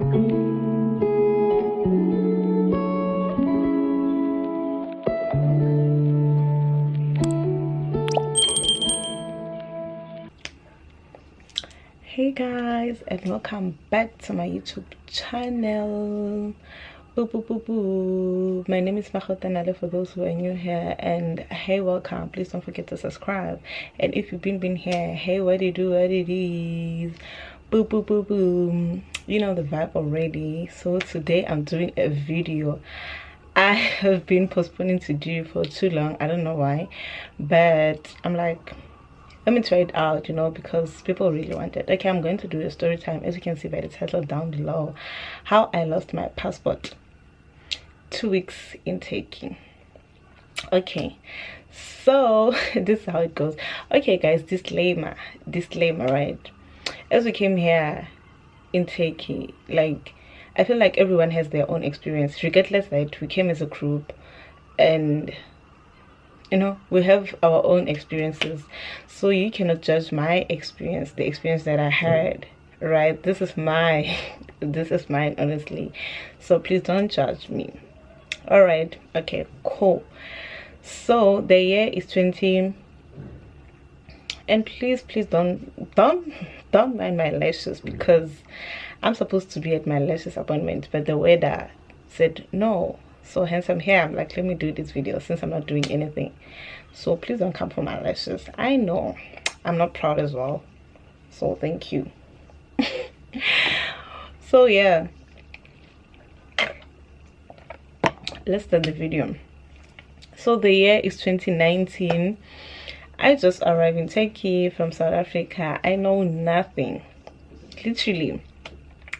Hey guys, and welcome back to my YouTube channel. Boo, boo, boo, boo. My name is Mahotanale for those who are new here, and hey, welcome. Please don't forget to subscribe. And if you've been here, hey, what it is? Boo, boo, boo, boo. You know the vibe already. So today I'm doing a video I have been postponing to do for too long. I don't know why, but I'm like, let me try it out, you know, because people really want it. Okay, I'm going to do a story time, as you can see by the title down below, how I lost my passport. 2 weeks in taking. Okay, so this is how it goes. Okay guys, disclaimer, right? As we came here in Turkey, like, I feel like everyone has their own experience, regardless that we came as a group, and you know, we have our own experiences, so you cannot judge my experience, the experience that I had, right? This is mine, honestly, so please don't judge me. All right, okay, cool. So the year is 20, and please don't mind my lashes, because I'm supposed to be at my lashes appointment, but the weather said no. So hence I'm here. I'm like, let me do this video since I'm not doing anything. So please don't come for my lashes. I know I'm not proud as well, so thank you. So yeah, let's start the video. So the year is 2019. I just arrived in Turkey from South Africa. I know nothing, literally.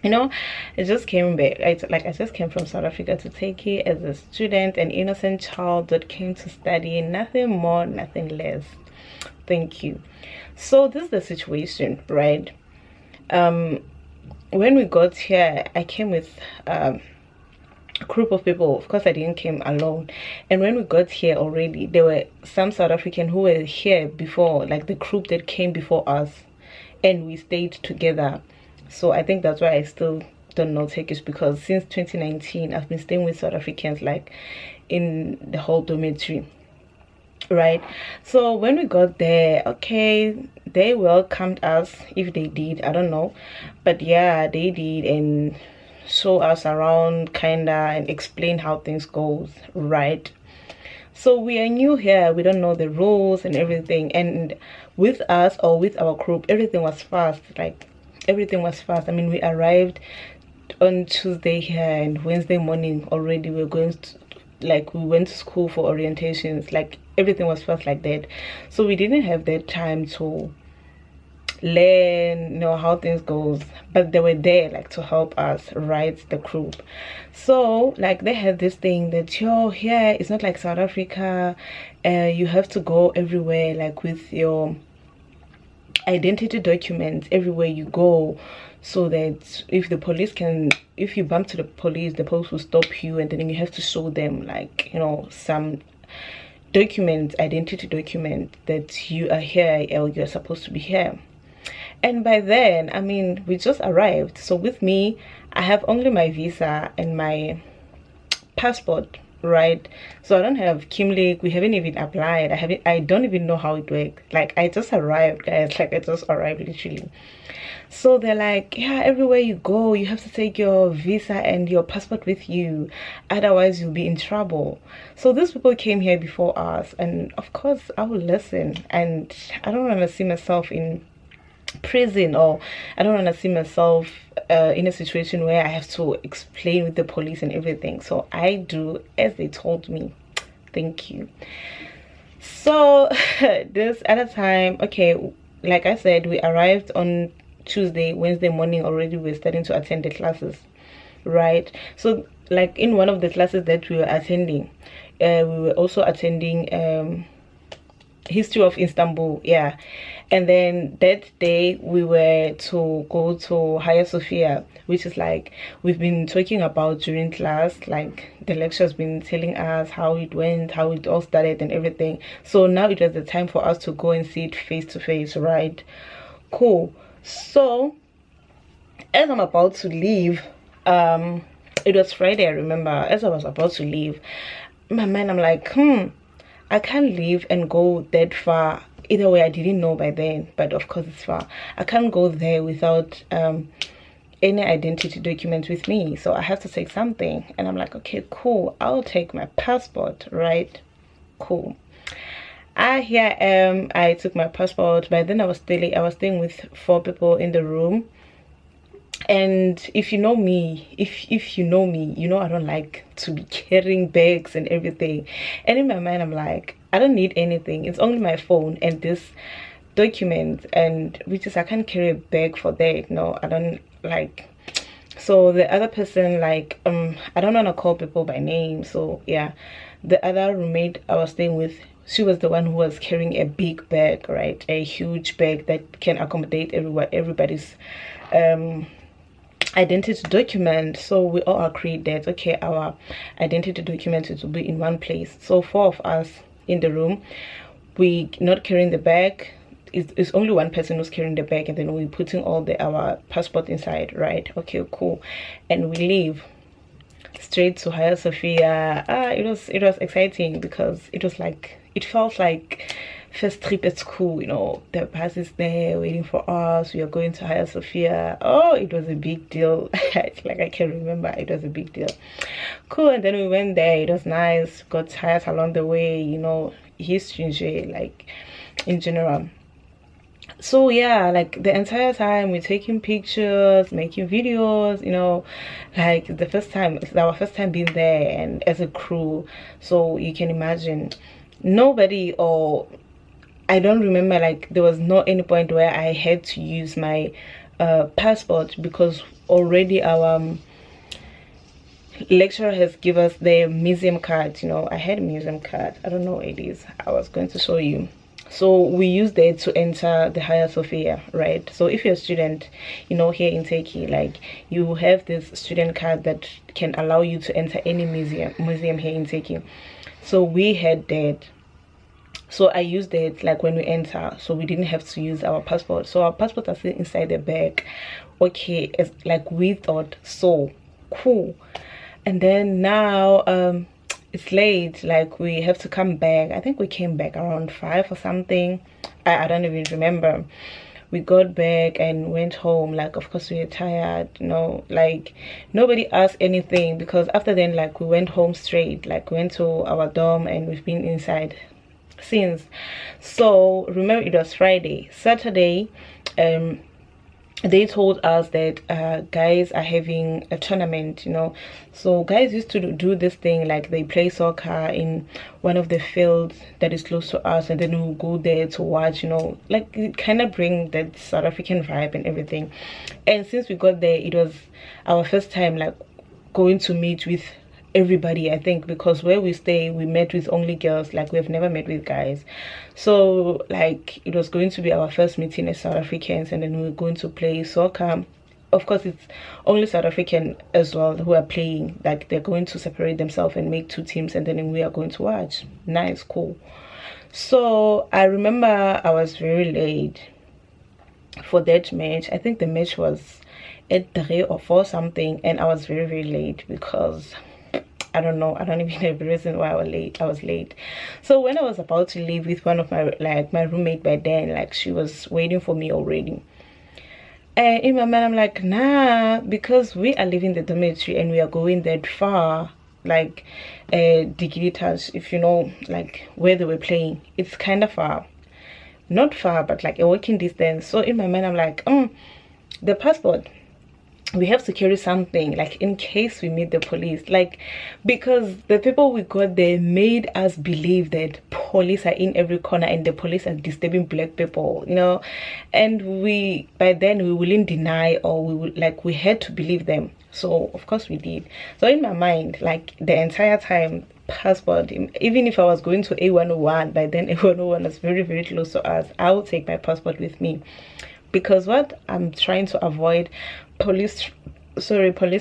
You know, I just came back. I just came from South Africa to Turkey as a student, an innocent child that came to study, nothing more, nothing less. Thank you. So this is the situation, right? When we got here, I came with a group of people. Of course, I didn't came alone. And when we got here already, there were some South African who were here before, like the group that came before us, and we stayed together. So I think that's why I still don't know Turkish, because since 2019 I've been staying with South Africans, like in the whole dormitory, right? So when we got there, okay, they welcomed us. If they did, I don't know, but yeah, they did, and show us around kinda and explain how things goes, right? So we are new here, we don't know the rules and everything, and with us, or with our group, everything was fast. Like, everything was fast. I mean, we arrived on Tuesday here, and Wednesday morning already we were going to, like, we went to school for orientations. Like, everything was fast like that, so we didn't have that time to learn, you know, how things goes, but they were there, like, to help us, right, the group. So like, they had this thing that, yo, here it's not like South Africa, you have to go everywhere, like, with your identity documents everywhere you go, so that if you bump to the police will stop you, and then you have to show them, like, you know, some document, identity document, that you are here, or you're supposed to be here. And by then, I mean, we just arrived, so with me I have only my visa and my passport, right? So I don't have Kimlik. We haven't even applied. I don't even know how it works. Like, I just arrived, guys. Like, I just arrived, literally. So they're like, yeah, everywhere you go you have to take your visa and your passport with you, otherwise you'll be in trouble. So these people came here before us, and of course I will listen, and I don't want to see myself in prison, or I don't want to see myself in a situation where I have to explain with the police and everything. So I do as they told me. Thank you. So this at a time, okay, like I said, we arrived on Tuesday. Wednesday morning already we're starting to attend the classes, right? So like, in one of the classes that we were attending, we were also attending history of Istanbul, yeah. And then that day we were to go to Hagia Sophia, which is like, we've been talking about during class, like the lecture's been telling us how it went, how it all started and everything. So now it was the time for us to go and see it face to face, right? Cool. So as I'm about to leave, It was Friday, I remember. As I was about to leave, in my mind I'm like, I can't leave and go that far. Either way, I didn't know by then, but of course it's far. I can't go there without any identity documents with me, so I have to take something. And I'm like, okay, cool, I'll take my passport, right? Cool. Here I am. I took my passport. By then I was staying with 4 people in the room. And if you know me, if you know me, you know I don't like to be carrying bags and everything. And in my mind I'm like, I don't need anything. It's only my phone and this document, and which is I can't carry a bag for that. No, I don't like. So the other person, like, I don't want to call people by name, so yeah, the other roommate I was staying with, she was the one who was carrying a big bag, right? A huge bag that can accommodate everybody's identity document. So we all agreed that, okay, our identity documents will be in one place. So 4 of us in the room, we not carrying the bag. It's only one person who's carrying the bag, and then we're putting all our passport inside, right? Okay, cool. And we leave straight to Hagia Sophia. It was exciting because it was like, it felt like first trip at school, you know. The bus is there waiting for us. We are going to Hagia Sophia. Oh, it was a big deal. Like, I can remember, it was a big deal. Cool. And then we went there. It was nice. Got tired along the way, you know, history, like, in general. So yeah, like the entire time we're taking pictures, making videos, you know, like it's our first time being there and as a crew. So you can imagine, nobody, or I don't remember, like there was not any point where I had to use my passport, because already our lecturer has given us the museum card. You know, I had a museum card. I don't know what it is. I was going to show you. So we used it to enter the Hagia Sophia, right? So if you're a student, you know, here in Turkey, like you have this student card that can allow you to enter any museum here in Turkey. So we had that. So I used it like when we enter, so we didn't have to use our passport. So our passport are still inside the bag. Okay, it's like we thought, so cool. And then now it's late, like we have to come back. I think we came back around 5 or something. I don't even remember. We got back and went home. Like, of course we were tired, you know, like nobody asked anything, because after then, like, we went home straight, like went to our dorm, and we've been inside since. So remember, it was Friday. Saturday, they told us that guys are having a tournament, you know. So guys used to do this thing, like they play soccer in one of the fields that is close to us, and then we'll go there to watch, you know, like it kind of bring that South African vibe and everything. And since we got there, it was our first time like going to meet with everybody, I think, because where we stay we met with only girls, like we've never met with guys. So like it was going to be our first meeting as South Africans, and then we were going to play soccer. Of course it's only South African as well who are playing, like they're going to separate themselves and make 2 teams, and then we are going to watch. Nice, cool. So I remember I was very late for that match. I think the match was at 3 or 4 something, and I was very, very late because I don't know, I don't even have a reason why I was late. So when I was about to leave with one of my roommate, by then, like she was waiting for me already. And in my mind I'm like, nah, because we are leaving the dormitory and we are going that far, like Digilitas, if you know, like where they were playing, it's kind of far. Not far, but like a walking distance. So in my mind I'm like, the passport, we have to carry something, like in case we meet the police, like because the people we got there made us believe that police are in every corner and the police are disturbing black people, you know. And we, by then, we wouldn't deny, or we would, like, we had to believe them. So of course we did. So in my mind, like the entire time, passport, even if I was going to A101, by then A101 was very, very close to us, I would take my passport with me, because what I'm trying to avoid, police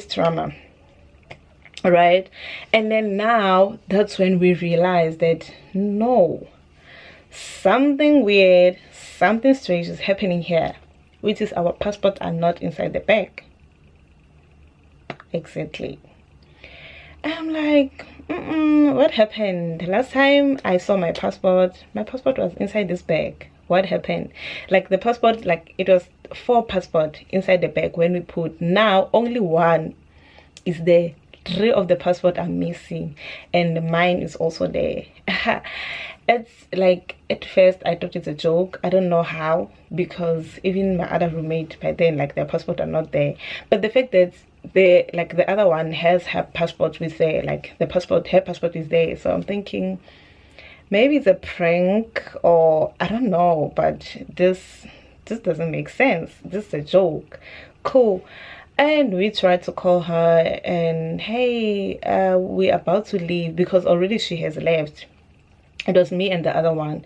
trauma, right? And then now that's when we realize that no, something weird, something strange is happening here, which is our passport are not inside the bag. exactly. I'm like, what happened? The last time I saw my passport was inside this bag. What happened? Like the passport, like it was 4 passport inside the bag when we put. Now only 1 is there. 3 of the passport are missing, and mine is also there. It's like, at first I thought it's a joke. I don't know how, because even my other roommate by then, like, their passport are not there. But the fact that the other one has her passport with her, like her passport is there. So I'm thinking maybe it's a prank, or I don't know, but this doesn't make sense. This is a joke. Cool. And we tried to call her, and hey, we're about to leave, because already she has left. It was me and the other one.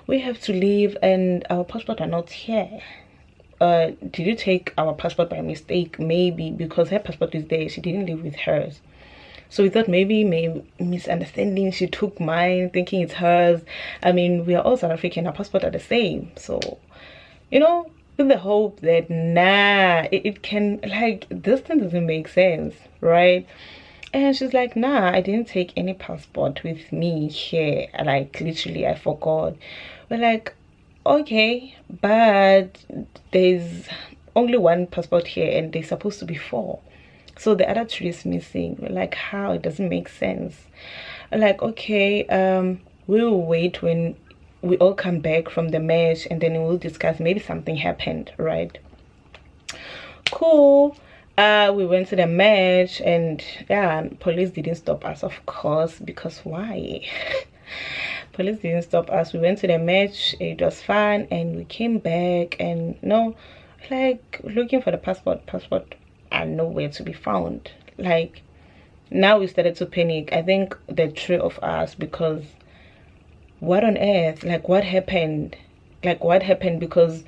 We have to leave and our passport are not here. Did you take our passport by mistake? Maybe, because her passport is there. She didn't leave with hers. So we thought maybe misunderstanding. She took mine thinking it's hers. I mean, we are all South African. Our passport are the same. So, you know, with the hope that, nah, it can, like, this thing doesn't make sense, right? And she's like, nah, I didn't take any passport with me here. Like, literally, I forgot. We're like, okay, but there's only 1 passport here and there's supposed to be 4. So the other 3 is missing. We're like, how? It doesn't make sense. We're like, okay, we'll wait when we all come back from the match, and then we'll discuss. Maybe something happened, right? Cool. We went to the match, and yeah, police didn't stop us, of course, because why? Police didn't stop us. We went to the match, it was fun, and we came back, and no, like, looking for the passport are nowhere to be found. Like, now we started to panic. I think the 3 of us, because what on earth? Like, what happened? Because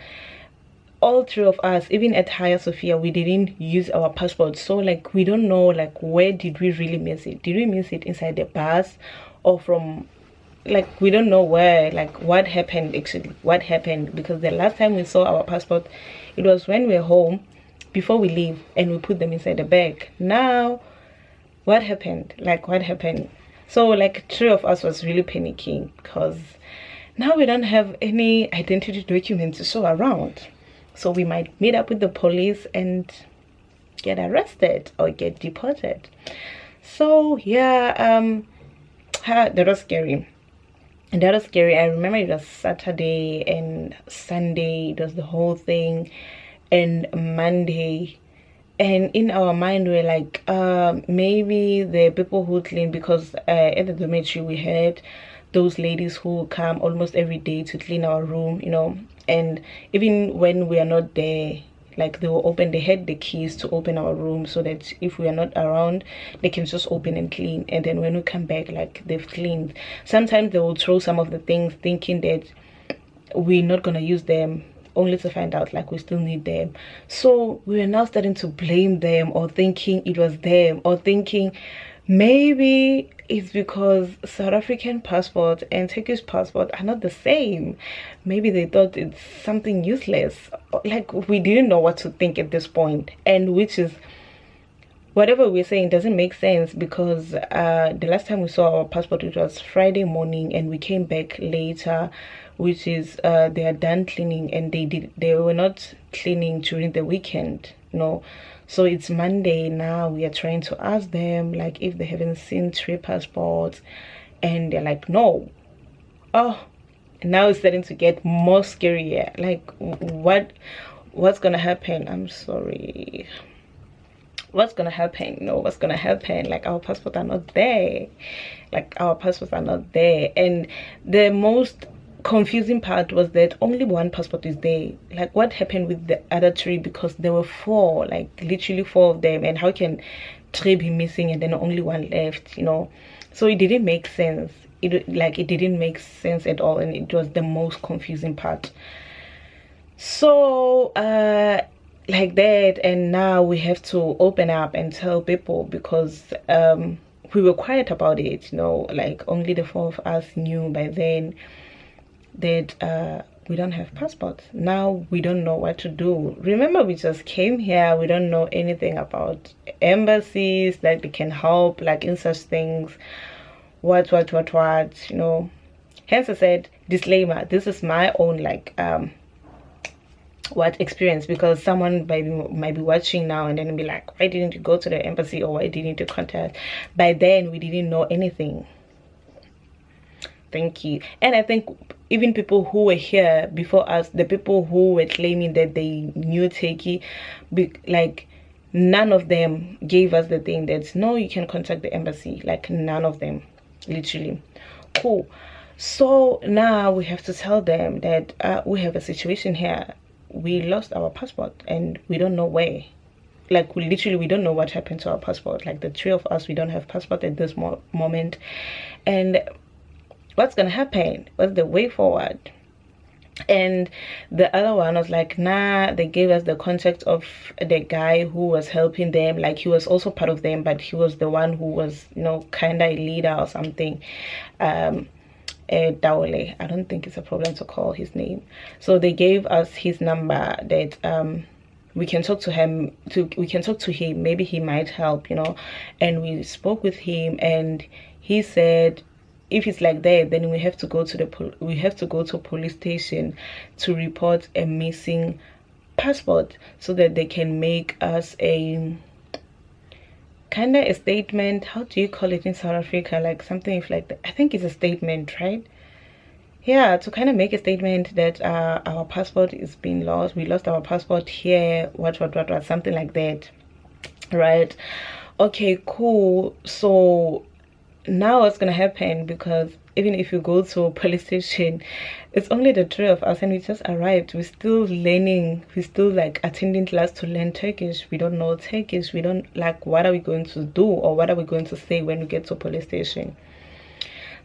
all 3 of us, even at Hagia Sophia, we didn't use our passport. So, like, we don't know, like, where did we really miss it? Did we miss it inside the bus, or from, like, we don't know where, like, what happened actually? What happened? Because the last time we saw our passport, it was when we were home before we leave, and we put them inside the bag. Now, what happened? Like, what happened? So, like, 3 of us was really panicking, because now we don't have any identity documents to show around. So we might meet up with the police and get arrested or get deported. So yeah, that was scary. And that was scary. I remember it was Saturday and Sunday. It was the whole thing. And Monday. And in our mind, we're like, maybe the people who clean, because at the dormitory we had those ladies who come almost every day to clean our room, you know. And even when we are not there, like, they had the keys to open our room, so that if we are not around, they can just open and clean. And then when we come back, like, they've cleaned. Sometimes they will throw some of the things thinking that we're not gonna use them, only to find out, like, we still need them. So we were now starting to blame them, or thinking it was them, or thinking maybe it's because South African passport and Turkish passport are not the same. Maybe they thought it's something useless. Like, we didn't know what to think at this point. And which is, whatever we're saying doesn't make sense, because the last time we saw our passport, it was Friday morning, and we came back later, which is they are done cleaning, and they were not cleaning during the weekend, no. So it's Monday now. We are trying to ask them, like, if they haven't seen 3 passports, and they're like, no. Oh, now it's starting to get more scarier. Like, what's gonna happen? I'm sorry, what's gonna happen? No, what's gonna happen? Like, our passports are not there. Like, our passports are not there. And the most confusing part was that only 1 passport is there. Like, what happened with the other 3? Because there were 4, like, literally 4 of them, and how can 3 be missing and then only 1 left, you know? So it didn't make sense. It didn't make sense at all, and it was the most confusing part. So like that, and now we have to open up and tell people, because we were quiet about it, you know, like, only the 4 of us knew by then that we don't have passports. Now we don't know what to do. Remember, we just came here. We don't know anything about embassies, like they can help, like in such things. What, you know. Hence I said, disclaimer, this is my own like what experience, because someone might be watching now and then be like, why didn't you go to the embassy, or why didn't you contact? By then we didn't know anything. Thank you. And I think even people who were here before us, the people who were claiming that they knew Turkey, like none of them gave us the thing that no, you can contact the embassy. Like none of them, literally. Cool. So now we have to tell them that we have a situation here. We lost our passport and we don't know where. Like we don't know what happened to our passport. Like the three of us, we don't have passport at this moment. And what's gonna happen? What's the way forward? And the other one was like, nah, they gave us the contact of the guy who was helping them. Like he was also part of them, but he was the one who was, you know, kind of a leader or something. Dawele. I don't think it's a problem to call his name. So they gave us his number that we can talk to him. Maybe he might help, you know. And we spoke with him, and he said, if it's like that, then we have to go to a police station to report a missing passport, so that they can make us a kind of a statement. How do you call it in South Africa? Like something like that. I think it's a statement, right? Yeah, to kind of make a statement that our passport is being lost. We lost our passport here. What, something like that, right? Okay, cool. So now what's gonna happen? Because even if you go to a police station, it's only the three of us, and we just arrived. We're still learning. We're still like attending class to learn Turkish. We don't know Turkish. We don't, like, what are we going to do, or what are we going to say when we get to a police station?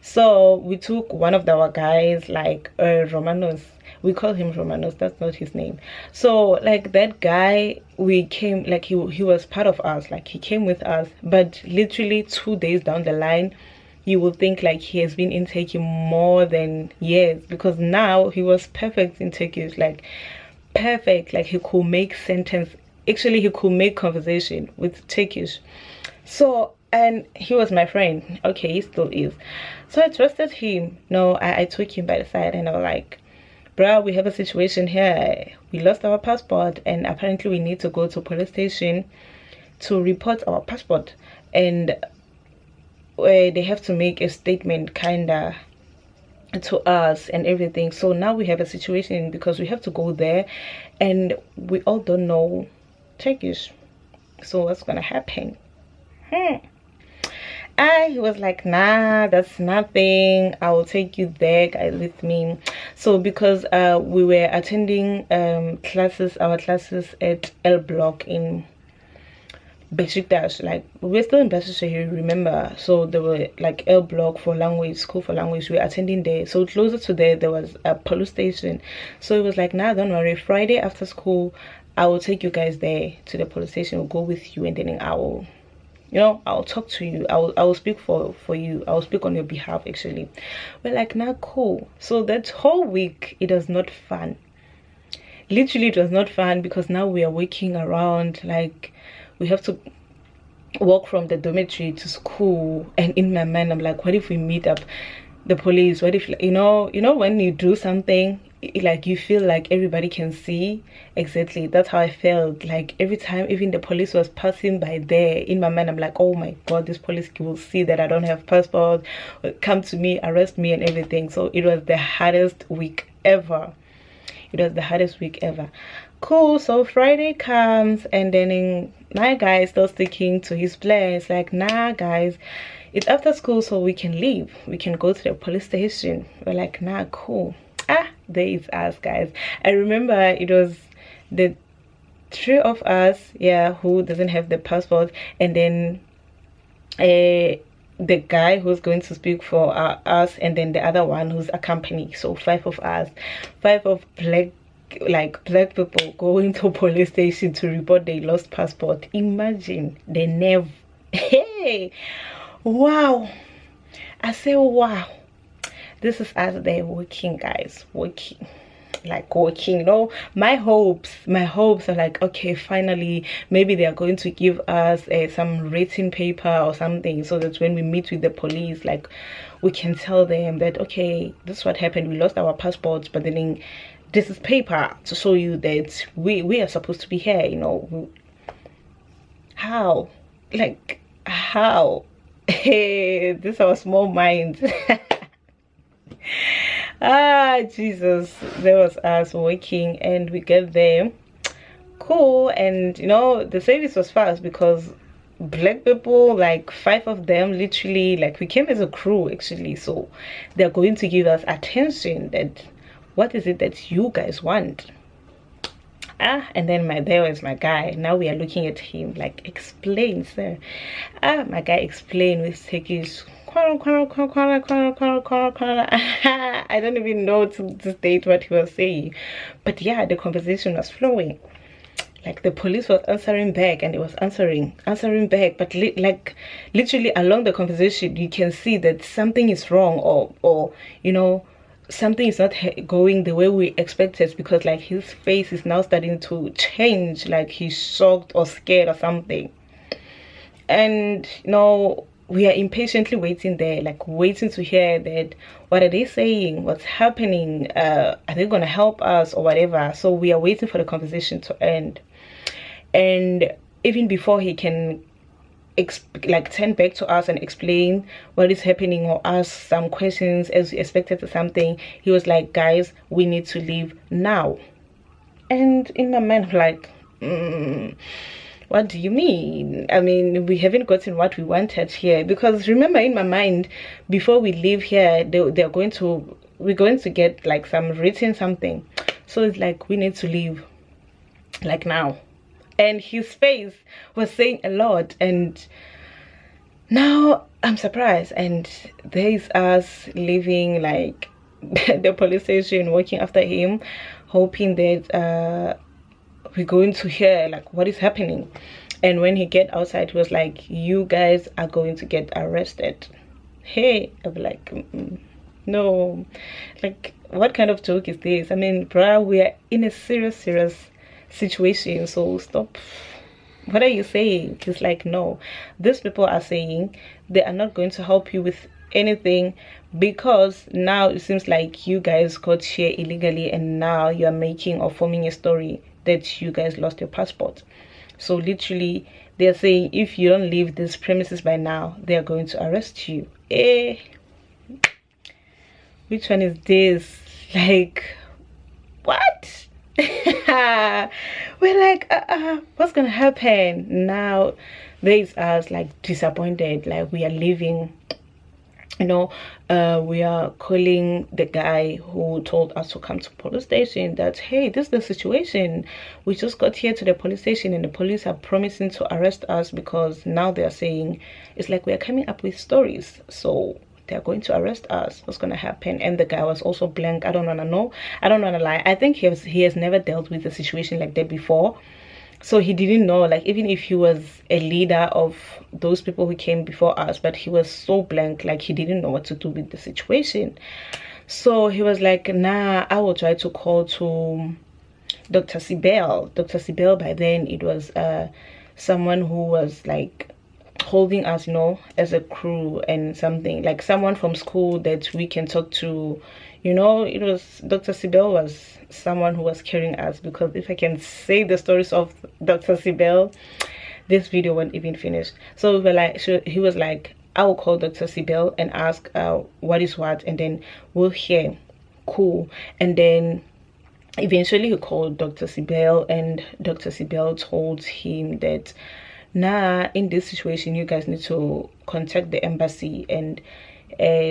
So we took one of our guys, like Romanos. We call him Romanos. That's not his name. So like that guy, we came, like he was part of us. Like he came with us, but literally 2 days down the line, you will think like he has been in Turkey more than years, because now he was perfect in Turkish, like perfect. Like he could make sentence. Actually, he could make conversation with Turkish. So, and he was my friend. Okay, he still is. So I trusted him. No, I took him by the side and I was like, bro, we have a situation here. We lost our passport, and apparently we need to go to a police station to report our passport. And they have to make a statement kinda to us and everything. So now we have a situation, because we have to go there and we all don't know Turkish. So what's gonna happen? He was like, nah, that's nothing, I will take you there, guys, with me. So because we were attending our classes at L Block in Besiktas, like we're still in Besiktas, you remember. So there were like L Block for language, school for language, we were attending there. So closer to there was a police station. So it was like, nah, don't worry, Friday after school I will take you guys there to the police station. We'll go with you, and then I will, you know, I'll talk to you. I will speak for you. I will speak on your behalf, actually. We're like, nah, cool. So that whole week, it was not fun. Literally, it was not fun, because now we are walking around, like we have to walk from the dormitory to school. And in my mind, I'm like, what if we meet up the police? What if, you know when you do something, like you feel like everybody can see? Exactly, that's how I felt. Like every time even the police was passing by there, in my mind I'm like, oh my god, this police will see that I don't have passport, come to me, arrest me and everything. So it was the hardest week ever. Cool. So Friday comes, and then my guy is still sticking to his plan. It's like, nah guys, it's after school, so we can leave, we can go to the police station. We're like, nah, cool. There is us, guys. I remember it was the three of us, yeah, who doesn't have the passport, and then the guy who's going to speak for us, and then the other one who's accompanied. So 5 of us, 5 of black people going to police station to report they lost passport. Imagine the nerve. Hey, wow. I say wow. This is us there working, guys, working. like working, you know. My hopes are like, okay, finally maybe they are going to give us some written paper or something, so that when we meet with the police, like, we can tell them that, okay, this is what happened, we lost our passports, but then this is paper to show you that we are supposed to be here, you know. How, like, how? Hey, this is our small mind. Ah, Jesus, there was us working, and we get there, cool. And you know, the service was fast because black people, like 5 of them, literally, like, we came as a crew actually, so they're going to give us attention, that what is it that you guys want. And then there was my guy. Now we are looking at him like, explain, sir. My guy explained with Turkish. I don't even know to state what he was saying, but yeah, the conversation was flowing. Like, the police was answering back, and it was answering back, but like, literally along the conversation you can see that something is wrong, or you know, something is not going the way we expected, because like his face is now starting to change, like he's shocked or scared or something. And you know, we are impatiently waiting there, like waiting to hear that, what are they saying, what's happening, are they gonna help us or whatever. So we are waiting for the conversation to end. And even before he can like turn back to us and explain what is happening, or ask some questions as we expected or something, he was like, guys, we need to leave now. And in my mind, like, what do you mean? I mean, we haven't gotten what we wanted here. Because remember, in my mind, before we leave here, we're going to get like some written something. So it's like, we need to leave like now. And his face was saying a lot, and now I'm surprised. And there's us leaving like the police station, walking after him, hoping that we're going to hear like what is happening. And when he get outside, he was like, you guys are going to get arrested. Hey, I'm like, no, like, what kind of joke is this? I mean, bruh, we are in a serious situation, so stop. What are you saying? He's like, no, these people are saying they are not going to help you with anything, because now it seems like you guys got here illegally, and now you are making or forming a story that you guys lost your passport. So literally they're saying, if you don't leave this premises by now, they are going to arrest you. Which one is this? Like, what? We're like, what's gonna happen now? There's us like disappointed, like we are leaving, you know. We are calling the guy who told us to come to police station, that, hey, this is the situation, we just got here to the police station, and the police are promising to arrest us, because now they are saying it's like we are coming up with stories, so they're going to arrest us. What's going to happen? And the guy was also blank. I don't want to know. I don't want to lie. I think he has never dealt with a situation like that before. So he didn't know, like, even if he was a leader of those people who came before us, but he was so blank, like he didn't know what to do with the situation. So he was like, nah, I will try to call to Dr. Sibel. Dr. Sibel, by then, it was someone who was like holding us, you know, as a crew, and something like someone from school that we can talk to, you know. It was Dr. Sibel was someone who was carrying us, because if I can say the stories of Dr. Sibel, this video won't even finish. So we were like, he was like, I will call Dr. Sibel and ask what is what, and then we'll hear. Cool. And then eventually he called Dr. Sibel, and Dr. Sibel told him that, nah, in this situation you guys need to contact the embassy. And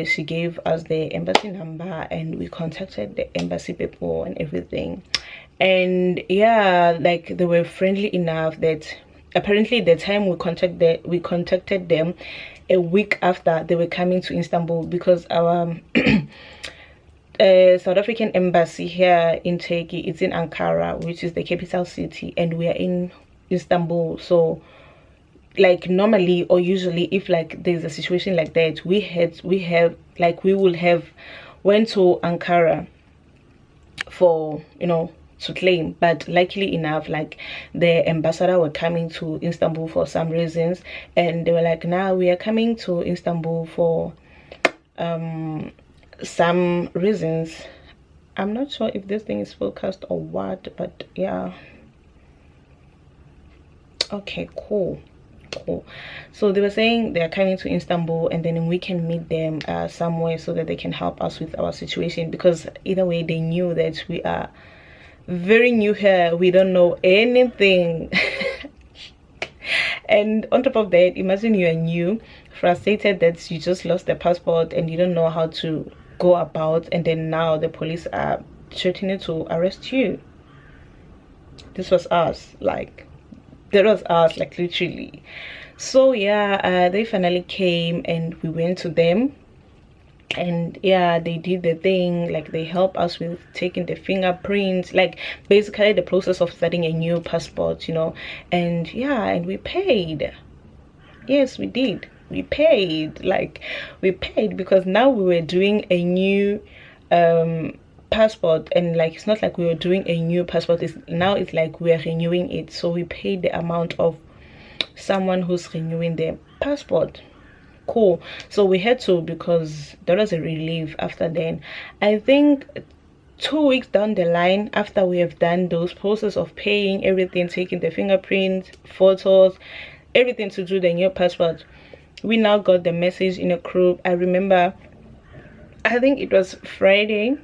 she gave us the embassy number, and we contacted the embassy people and everything. And yeah, like, they were friendly enough that apparently the time we contacted them a week after they were coming to Istanbul, because our South African embassy here in Turkey, it's in Ankara, which is the capital city, and we are in Istanbul. So like, normally or usually, if like there's a situation like that, we will have went to Ankara for, you know, to claim. But luckily enough, like the ambassador were coming to Istanbul for some reasons, and they were like, now we are coming to Istanbul for some reasons. I'm not sure if this thing is focused or what, but yeah. Okay, cool. So they were saying they are coming to Istanbul, and then we can meet them somewhere so that they can help us with our situation, because either way they knew that we are very new here, we don't know anything. And on top of that, imagine you are new, frustrated that you just lost the passport and you don't know how to go about, and then now the police are threatening to arrest you. This was us, like that was us, like literally. So yeah, they finally came and we went to them, and yeah, they did the thing, like they helped us with taking the fingerprints, like basically the process of starting a new passport, you know. And yeah, and we paid. Yes, we did. We paid, like we paid, because now we were doing a new passport, and like it's not like we were doing a new passport, it's like we are renewing it. So we paid the amount of someone who's renewing their passport. Cool. So we had to, because there was a relief after then. I think 2 weeks down the line, after we have done those process of paying everything, taking the fingerprints, photos, everything to do the new passport, we now got the message in a group. I remember, I think it was Friday,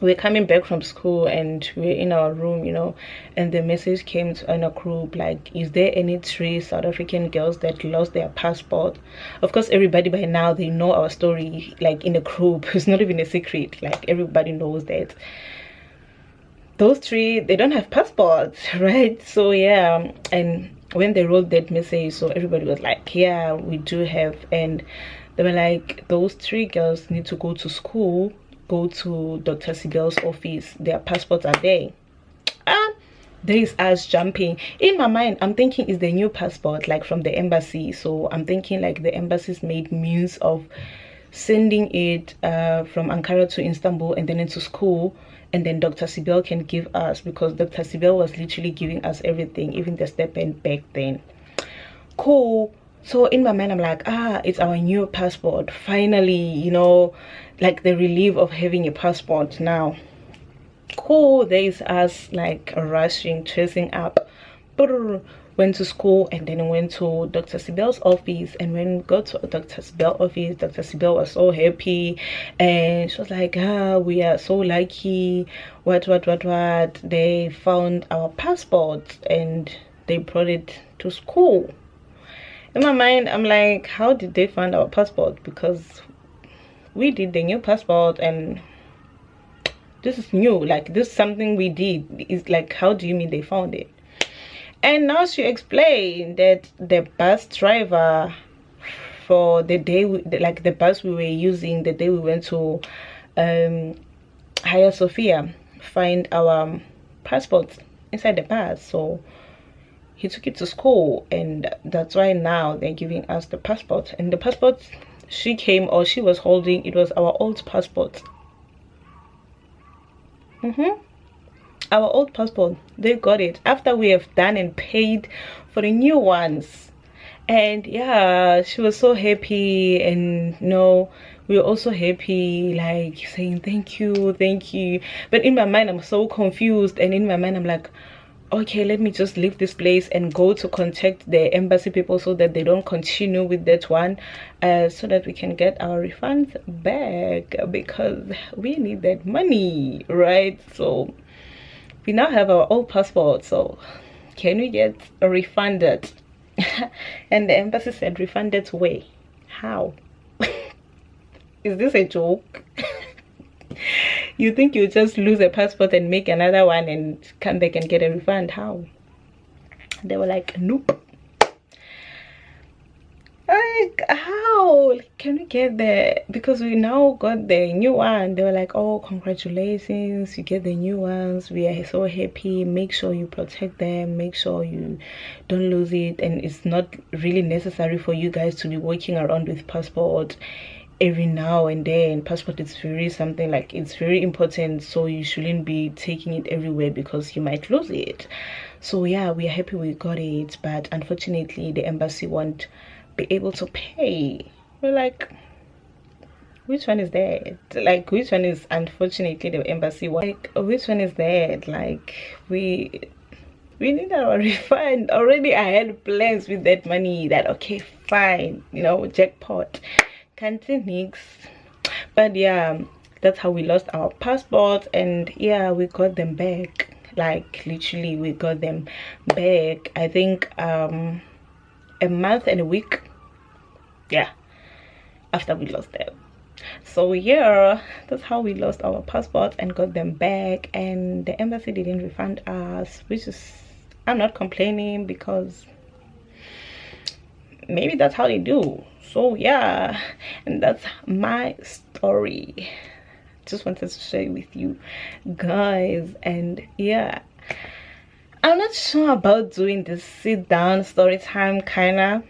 we're coming back from school and we're in our room, you know, and the message came in a group like, is there any 3 South African girls that lost their passport? Of course, everybody by now, they know our story, like in the group. It's not even a secret, like everybody knows that those 3, they don't have passports, right? So yeah, and when they wrote that message, so everybody was like, yeah, we do have. And they were like, those 3 girls need to go to school, go to Dr. Sibel's office, their passports are there. There is us jumping. In my mind, I'm thinking it's the new passport, like from the embassy. So I'm thinking like the embassies made means of sending it from Ankara to Istanbul and then into school, and then Dr. Sibel can give us, because Dr. Sibel was literally giving us everything, even the stipend back then. Cool. So in my mind, I'm like, it's our new passport, finally, you know, like the relief of having a passport now. Cool. There is us like rushing, chasing up, went to school, and then went to Dr. Sibel's office. And when we got to Dr. Sibel's office, Dr. Sibel was so happy, and she was like, we are so lucky, what, they found our passport and they brought it to school. In my mind, I'm like, how did they find our passport? Because we did the new passport and this is new, like this is something we did. It's like, how do you mean they found it? And now she explained that the bus driver for the day, like the bus we were using the day we went to Hagia Sophia, find our passports inside the bus. So he took it to school, and that's why now they're giving us the passport. And the passport she came, or she was holding, it was our old passport. Our old passport. They got it after we have done and paid for the new ones. And yeah, she was so happy, and no, we were also happy, like saying thank you. But in my mind, I'm so confused, and in my mind, I'm like, okay, let me just leave this place and go to contact the embassy people so that they don't continue with that one, so that we can get our refunds back, because we need that money, right? So we now have our old passport, so can we get refunded? And the embassy said, refunded way? How? Is this a joke? You think you just lose a passport and make another one and come back and get a refund? How? They were like, nope. Like, how can we get there? Because we now got the new one. They were like, oh, congratulations, you get the new ones, we are so happy, make sure you protect them, make sure you don't lose it, and it's not really necessary for you guys to be walking around with passport every now and then. Passport is very something like, it's very important, so you shouldn't be taking it everywhere because you might lose it. So yeah, we are happy we got it, but unfortunately the embassy won't be able to pay. We're like, which one is that? Like, which one is, unfortunately the embassy won't, like, which one is that? Like, we need our refund already. I had plans with that money that, okay, fine, you know, jackpot, can't nix. But yeah, that's how we lost our passports. And yeah, we got them back, like literally we got them back, I think a month and a week, yeah, after we lost them. So yeah, that's how we lost our passports and got them back. And the embassy didn't refund us, which is, I'm not complaining because maybe that's how they do. So yeah, and that's my story. Just wanted to share with you guys. And yeah, I'm not sure about doing this sit down story time kinda,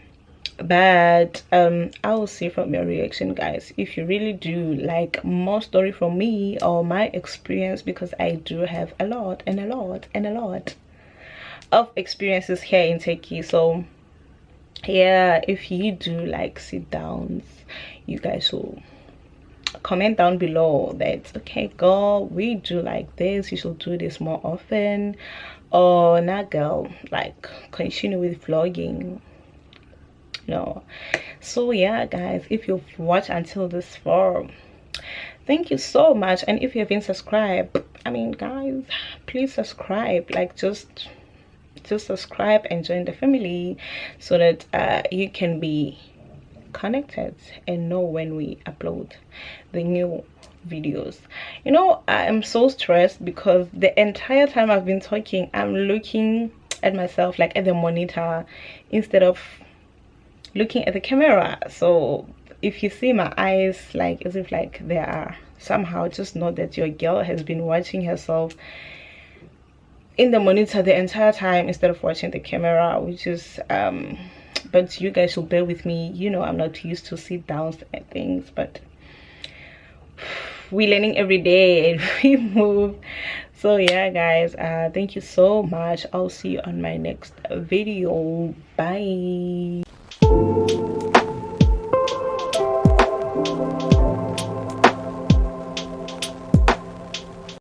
but I will see from your reaction, guys, if you really do like more story from me or my experience, because I do have a lot and a lot and a lot of experiences here in Turkey. So yeah, if you do like sit downs, you guys will comment down below that, okay girl, we do like this, you should do this more often, or not girl, like continue with vlogging. No. So yeah guys, if you've watched until this far, thank you so much. And if you haven't subscribed, I mean guys, please subscribe. Like, just subscribe and join the family so that you can be connected and know when we upload the new videos. You know, I am so stressed because the entire time I've been talking, I'm looking at myself, like at the monitor, instead of looking at the camera. So if you see my eyes like as if like they are somehow, just know that your girl has been watching herself in the monitor the entire time instead of watching the camera, which is but you guys should bear with me. You know, I'm not used to sit downs and things, but we're learning every day and we move. So yeah guys, thank you so much. I'll see you on my next video. Bye.